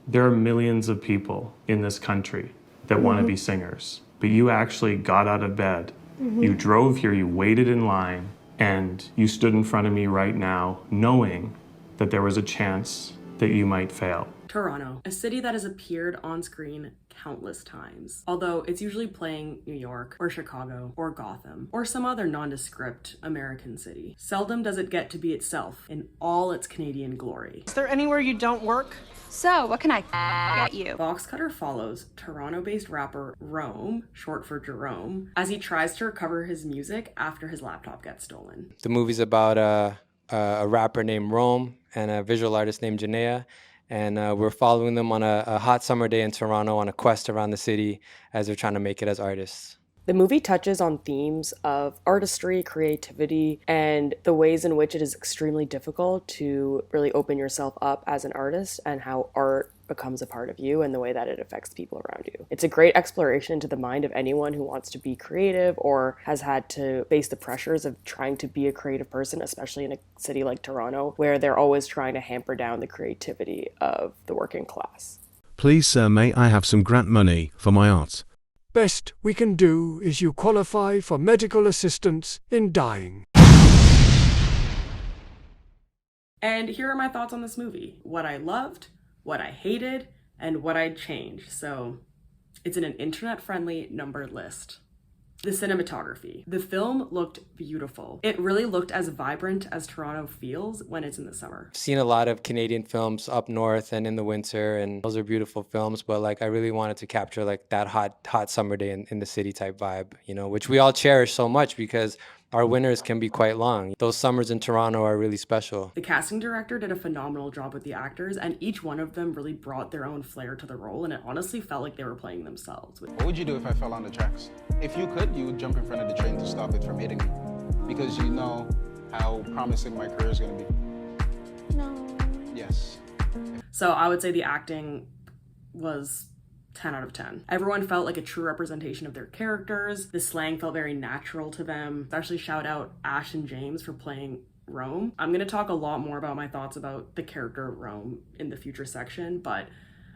There are millions of people in this country that want to be singers, but you actually got out of bed, you drove here, you waited in line, and you stood in front of me right now knowing that there was a chance that you might fail. Toronto, a city that has appeared on screen countless times, although it's usually playing New York or Chicago or Gotham or some other nondescript American city. Seldom does it get to be itself in all its Canadian glory. Is there anywhere you don't work? So, what can I get you? Boxcutter follows Toronto-based rapper Rome, short for Jerome, as he tries to recover his music after his laptop gets stolen. The movie's about a rapper named Rome and a visual artist named Jenaya. And we're following them on a hot summer day in Toronto on a quest around the city as they're trying to make it as artists. The movie touches on themes of artistry, creativity, and the ways in which it is extremely difficult to really open yourself up as an artist and how art becomes a part of you and the way that it affects people around you. It's a great exploration into the mind of anyone who wants to be creative or has had to face the pressures of trying to be a creative person, especially in a city like Toronto, where they're always trying to hamper down the creativity of the working class. Please, sir, may I have some grant money for my art? Best we can do is you qualify for medical assistance in dying. And here are my thoughts on this movie. What I loved, what I hated, and what I'd change. So it's in an internet-friendly numbered list. The cinematography. The film looked beautiful. It really looked as vibrant as Toronto feels when it's in the summer. I've seen a lot of Canadian films up north and in the winter, and those are beautiful films, but like I really wanted to capture like that hot summer day in the city type vibe, you know, which we all cherish so much because our winters can be quite long. Those summers in Toronto are really special. The casting director did a phenomenal job with the actors, and each one of them really brought their own flair to the role, and it honestly felt like they were playing themselves. What would you do if I fell on the tracks? If you could, you would jump in front of the train to stop it from hitting me, because you know how promising my career is going to be. No. Yes. So I would say the acting was 10 out of 10. Everyone felt like a true representation of their characters. The slang felt very natural to them. Especially shout out Ashton James for playing Rome. I'm going to talk a lot more about my thoughts about the character Rome in the future section, but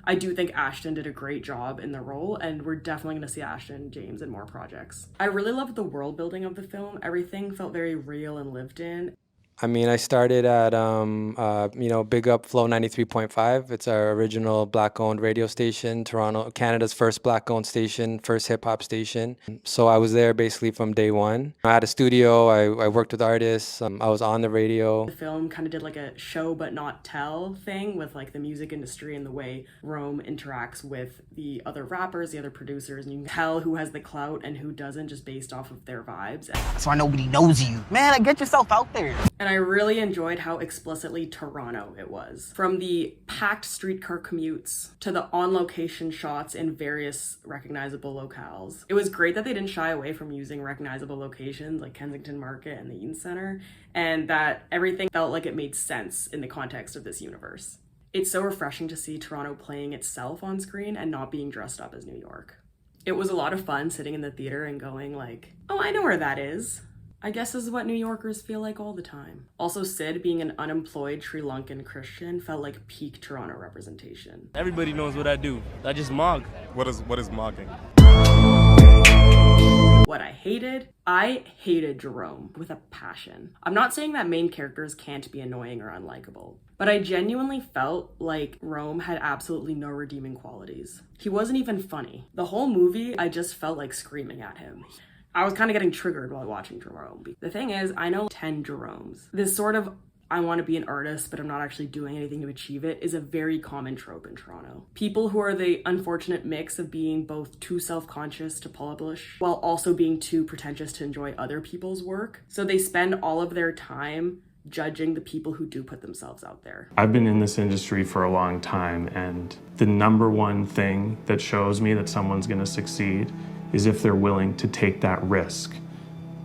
I do think Ashton did a great job in the role, and we're definitely going to see Ashton James in more projects. I really loved the world building of the film. Everything felt very real and lived in. I mean, I started at, big up Flow 93.5. It's our original Black-owned radio station, Toronto, Canada's first Black-owned station, first hip-hop station. So I was there basically from day one. I had a studio, I worked with artists, I was on the radio. The film kind of did like a show but not tell thing with like the music industry and the way Rome interacts with the other rappers, the other producers, and you can tell who has the clout and who doesn't just based off of their vibes. That's why nobody knows you. Man, get yourself out there. And I really enjoyed how explicitly Toronto it was. From the packed streetcar commutes to the on-location shots in various recognizable locales. It was great that they didn't shy away from using recognizable locations like Kensington Market and the Eaton Centre, and that everything felt like it made sense in the context of this universe. It's so refreshing to see Toronto playing itself on screen and not being dressed up as New York. It was a lot of fun sitting in the theater and going like, oh, I know where that is. I guess this is what New Yorkers feel like all the time. Also, Sid, being an unemployed Sri Lankan Christian, felt like peak Toronto representation. Everybody knows what I do. I just mog. What is mogging? What I hated Jerome with a passion. I'm not saying that main characters can't be annoying or unlikable, but I genuinely felt like Rome had absolutely no redeeming qualities. He wasn't even funny. The whole movie, I just felt like screaming at him. I was kind of getting triggered while watching Jerome. The thing is, I know 10 Jeromes. This sort of, I want to be an artist, but I'm not actually doing anything to achieve it, is a very common trope in Toronto. People who are the unfortunate mix of being both too self-conscious to publish, while also being too pretentious to enjoy other people's work. So they spend all of their time judging the people who do put themselves out there. I've been in this industry for a long time, and the number one thing that shows me that someone's going to succeed is if they're willing to take that risk,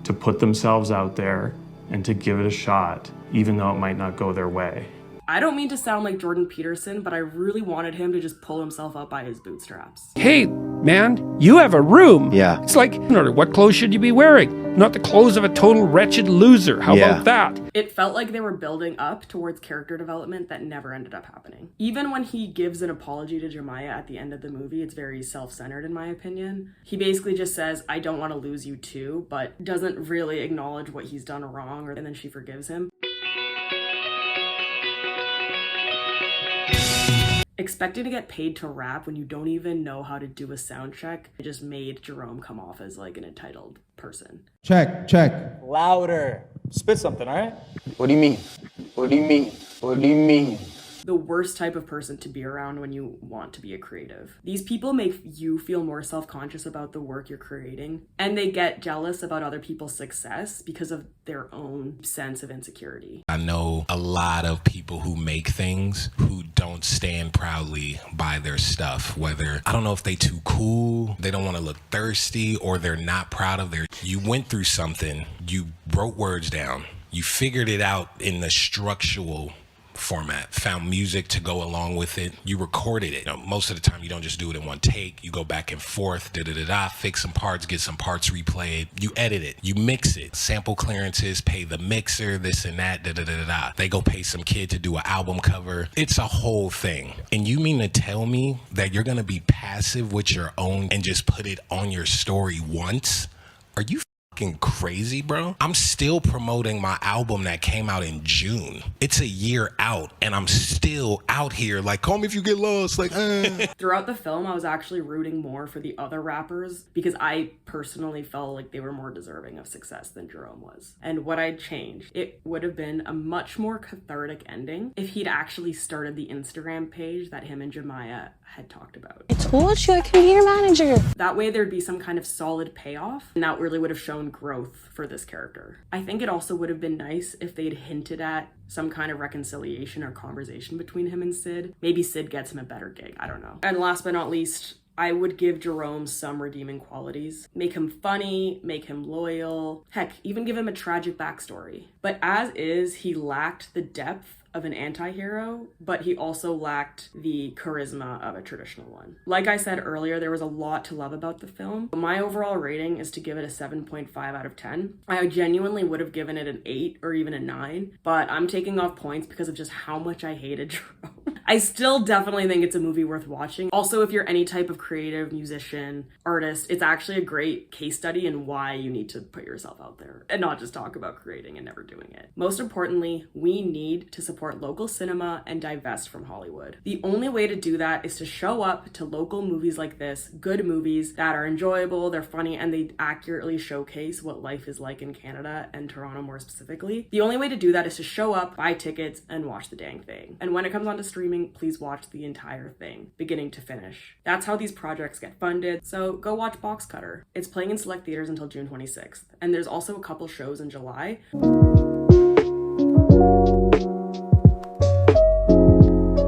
to put themselves out there and to give it a shot, even though it might not go their way. I don't mean to sound like Jordan Peterson, but I really wanted him to just pull himself up by his bootstraps. Hey, man, you have a room. Yeah. It's like, what clothes should you be wearing? Not the clothes of a total wretched loser. How about that? It felt like they were building up towards character development that never ended up happening. Even when he gives an apology to Jenaya at the end of the movie, it's very self-centered in my opinion. He basically just says, I don't want to lose you too, but doesn't really acknowledge what he's done wrong, and then she forgives him. Expecting to get paid to rap when you don't even know how to do a sound check, it just made Jerome come off as like an entitled person. Check. Louder. Spit something, all right? What do you mean? What do you mean? What do you mean? The worst type of person to be around when you want to be a creative. These people make you feel more self-conscious about the work you're creating, and they get jealous about other people's success because of their own sense of insecurity. I know a lot of people who make things who don't stand proudly by their stuff, whether, I don't know if they too cool, they don't want to look thirsty, or they're not proud of their, you went through something, you wrote words down, you figured it out in the structural format, found music to go along with it, you recorded it. Most of the time you don't just do it in one take, you go back and forth, fix some parts, get some parts replayed, you edit it, you mix it, sample clearances, pay the mixer, this and that, they go pay some kid to do an album cover. It's a whole thing. And you mean to tell me that you're gonna be passive with your own and just put it on your story once? Are you fucking crazy, bro? I'm still promoting my album that came out in June. It's a year out and I'm still out here like, call me if you get lost, like Throughout the film, I was actually rooting more for the other rappers because I personally felt like they were more deserving of success than Jerome was. And what I'd change, it would have been a much more cathartic ending if he'd actually started the Instagram page that him and Jenaya had talked about. I told you I can be your manager. That way there'd be some kind of solid payoff, and that really would have shown growth for this character. I think it also would have been nice if they'd hinted at some kind of reconciliation or conversation between him and Sid. Maybe Sid gets him a better gig, I don't know. And last but not least, I would give Jerome some redeeming qualities. Make him funny, make him loyal, heck, even give him a tragic backstory. But as is, he lacked the depth of an anti-hero, but he also lacked the charisma of a traditional one. Like I said earlier, there was a lot to love about the film. My overall rating is to give it a 7.5 out of 10. I genuinely would have given it an 8 or even a 9, but I'm taking off points because of just how much I hated Jerome. I still definitely think it's a movie worth watching. Also, if you're any type of creative, musician, artist, it's actually a great case study in why you need to put yourself out there and not just talk about creating and never doing it. Most importantly, we need to support local cinema and divest from Hollywood. The only way to do that is to show up to local movies like this, good movies that are enjoyable, they're funny, and they accurately showcase what life is like in Canada and Toronto more specifically. The only way to do that is to show up, buy tickets, and watch the dang thing. And when it comes on to streaming, please watch the entire thing, beginning to finish. That's how these projects get funded, so go watch Boxcutter. It's playing in select theaters until June 26th, and there's also a couple shows in July.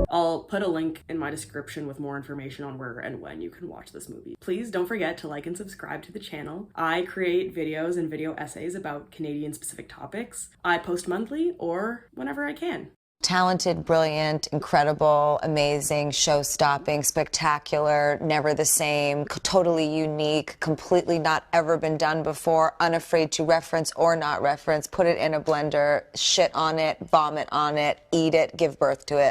I'll put a link in my description with more information on where and when you can watch this movie. Please don't forget to like and subscribe to the channel. I create videos and video essays about Canadian specific topics. I post monthly or whenever I can. Talented, brilliant, incredible, amazing, show-stopping, spectacular, never the same, totally unique, completely not ever been done before, unafraid to reference or not reference, put it in a blender, shit on it, vomit on it, eat it, give birth to it.